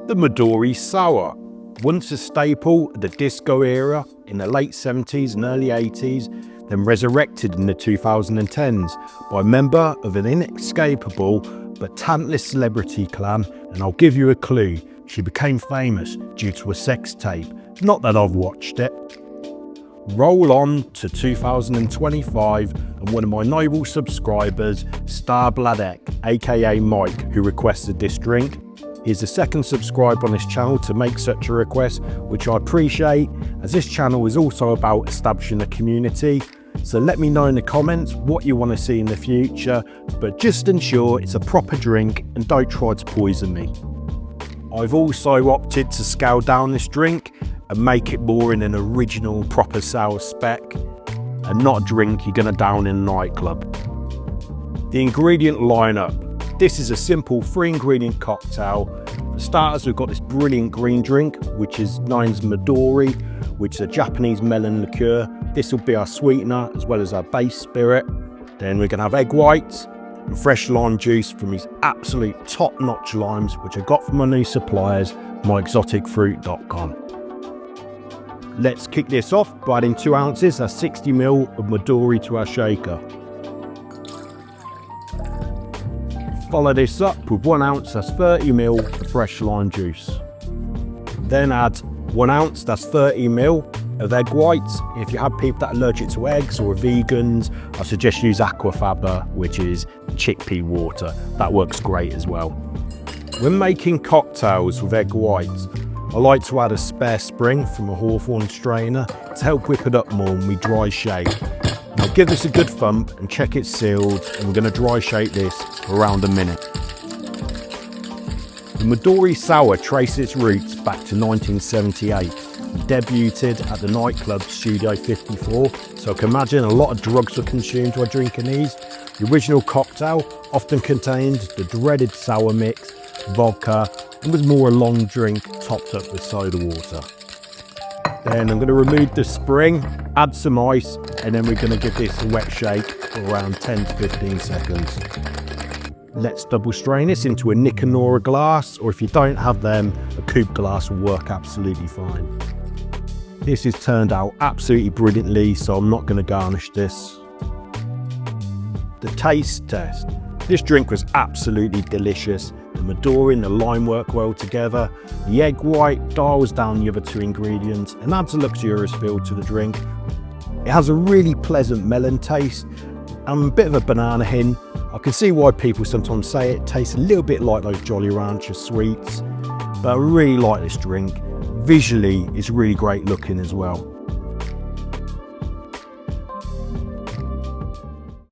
The Midori Sour, once a staple of the disco era in the late 70s and early 80s, then resurrected in the 2010s by a member of an inescapable but talentless celebrity clan, and I'll give you a clue, she became famous due to a sex tape. Not that I've watched it. Roll on to 2025 and one of my noble subscribers, Star Bladek, aka Mike, who requested this drink. He's the second subscriber on this channel to make such a request, which I appreciate, as this channel is also about establishing a community. So let me know in the comments what you want to see in the future, but just ensure it's a proper drink and don't try to poison me. I've also opted to scale down this drink and make it more in an original proper sour spec and not a drink you're going to down in a nightclub. The ingredient lineup. This is a simple 3-ingredient cocktail. For starters, we've got this brilliant green drink, which is known as Midori, which is a Japanese melon liqueur. This will be our sweetener as well as our base spirit. Then we're going to have egg whites and fresh lime juice from these absolute top-notch limes, which I got from my new suppliers, myexoticfruit.com. Let's kick this off by adding 2 ounces, that's 60 ml of Midori to our shaker. Follow this up with 1 ounce, that's 30 ml of fresh lime juice. Then add 1 ounce, that's 30 ml of egg whites. If you have people that are allergic to eggs or are vegans, I suggest use aquafaba, which is chickpea water. That works great as well. When making cocktails with egg whites, I like to add a spare spring from a Hawthorne strainer to help whip it up more when we dry shake. Now give this a good thump and check it's sealed, and we're going to dry shake this for around a minute. The Midori Sour traces its roots back to 1978. Debuted at the nightclub Studio 54, so I can imagine a lot of drugs were consumed while drinking these. The original cocktail often contained the dreaded sour mix, vodka, and was more a long drink topped up with soda water. Then I'm going to remove the spring, add some ice, and then we're going to give this a wet shake for around 10 to 15 seconds. Let's double strain this into a Nick and Nora glass, or if you don't have them, a coupe glass will work absolutely fine. This has turned out absolutely brilliantly, so I'm not going to garnish this. The taste test. This drink was absolutely delicious. The Midori and the lime work well together. The egg white dials down the other 2 ingredients and adds a luxurious feel to the drink. It has a really pleasant melon taste and a bit of a banana hint. I can see why people sometimes say it tastes a little bit like those Jolly Rancher sweets, but I really like this drink. Visually, it's really great looking as well.